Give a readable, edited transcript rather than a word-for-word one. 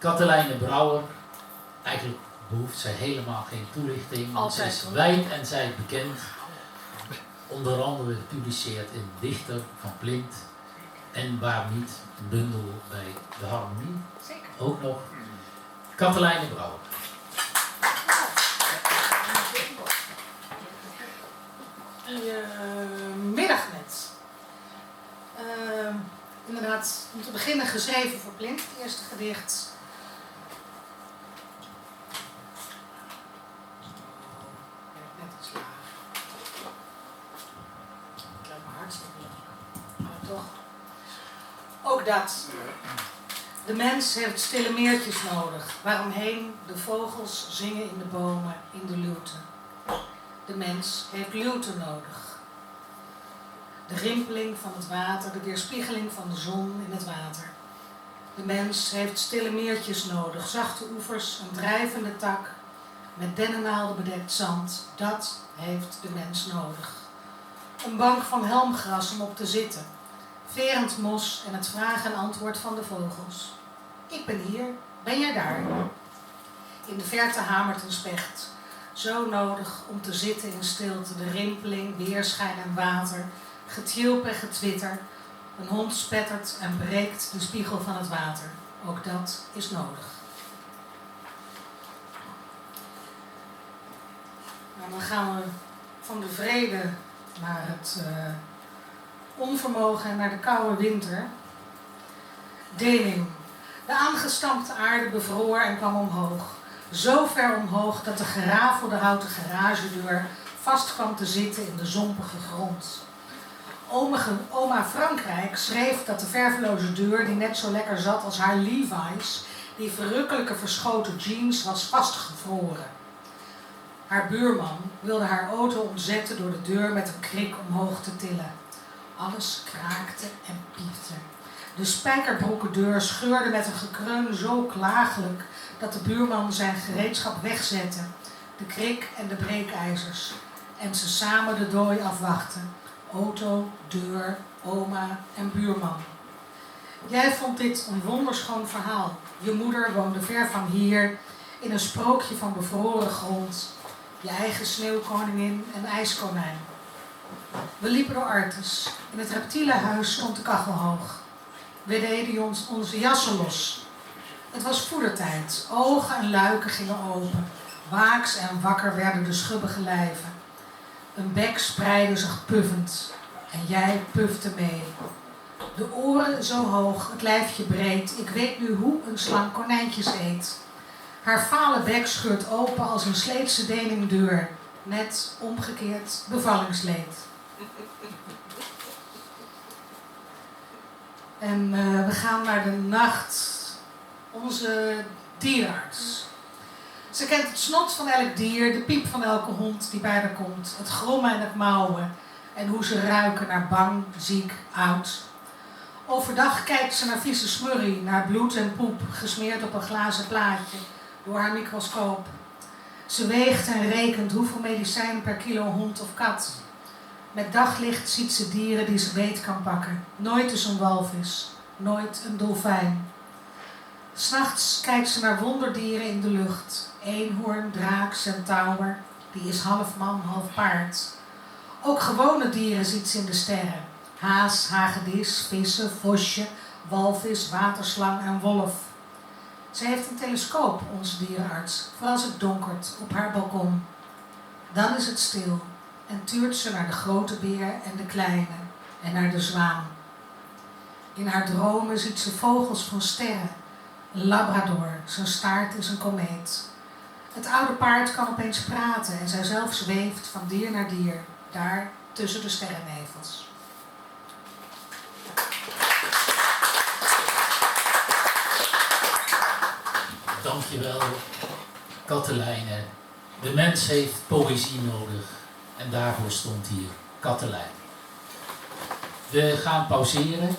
Katelijne Brouwer, eigenlijk behoeft zij helemaal geen toelichting. Ze is wijd en zij bekend. Onder andere gepubliceerd in Dichter van Plint. En waar niet, een bundel bij de Harmonie. Zeker. Ook nog. Katelijne Brouwer. Middag net. Inderdaad, om te beginnen geschreven voor Plint, het eerste gedicht. Net iets laag. Het lijkt me hartstikke leuk. Maar toch. Ook dat. De mens heeft stille meertjes nodig, waaromheen de vogels zingen in de bomen, in de luwte. De mens heeft luwte nodig. De rimpeling van het water, de weerspiegeling van de zon in het water. De mens heeft stille meertjes nodig, zachte oevers, een drijvende tak, met dennennaalden bedekt zand. Dat heeft de mens nodig. Een bank van helmgras om op te zitten, verend mos en het vraag en antwoord van de vogels. Ik ben hier, ben jij daar? In de verte hamert een specht. Zo nodig om te zitten in stilte, de rimpeling, weerschijn en water, getjilp en getwitter. Een hond spettert en breekt de spiegel van het water. Ook dat is nodig. Nou, dan gaan we van de vrede naar het onvermogen en naar de koude winter. Dening. De aangestampte aarde bevroor en kwam omhoog. Zo ver omhoog dat de gerafelde houten garagedeur vast kwam te zitten in de zompige grond. Oma Frankrijk schreef dat de verfloze deur, die net zo lekker zat als haar Levi's, die verrukkelijke verschoten jeans, was vastgevroren. Haar buurman wilde haar auto ontzetten door de deur met een krik omhoog te tillen. Alles kraakte en piepte. De spijkerbroekendeur scheurde met een gekreun zo klagelijk dat de buurman zijn gereedschap wegzette, de krik en de breekijzers, en ze samen de dooi afwachten. Auto, deur, oma en buurman. Jij vond dit een wonderschoon verhaal. Je moeder woonde ver van hier, in een sprookje van bevroren grond. Je eigen sneeuwkoningin en ijskonijn. We liepen door Artes. In het reptielenhuis stond de kachel hoog. We deden onze jassen los. Het was voedertijd. Ogen en luiken gingen open. Waaks en wakker werden de schubbige lijven. Een bek spreidde zich puffend. En jij pufte mee. De oren zo hoog, het lijfje breed. Ik weet nu hoe een slang konijntjes eet. Haar vale bek scheurt open als een Sleetse deningdeur. Net omgekeerd bevallingsleed. En we gaan naar de nacht. Onze dierenarts. Ze kent het snot van elk dier, de piep van elke hond die bij haar komt, het grommen en het mauwen en hoe ze ruiken naar bang, ziek, oud. Overdag kijkt ze naar vieze smurrie, naar bloed en poep, gesmeerd op een glazen plaatje door haar microscoop. Ze weegt en rekent hoeveel medicijn per kilo hond of kat. Met daglicht ziet ze dieren die ze beet kan pakken. Nooit dus een walvis, nooit een dolfijn. 'S Nachts kijkt ze naar wonderdieren in de lucht. Eenhoorn, draak, centaur, die is half man, half paard. Ook gewone dieren ziet ze in de sterren. Haas, hagedis, vissen, vosje, walvis, waterslang en wolf. Ze heeft een telescoop, onze dierenarts, voor als het donkert op haar balkon. Dan is het stil en tuurt ze naar de grote beer en de kleine en naar de zwaan. In haar dromen ziet ze vogels van sterren. Een labrador, zijn staart is een komeet. Het oude paard kan opeens praten en zij zelf zweeft van dier naar dier, daar tussen de sterrennevels. Dankjewel, Katelijne. De mens heeft poëzie nodig en daarvoor stond hier Katelijn. We gaan pauzeren.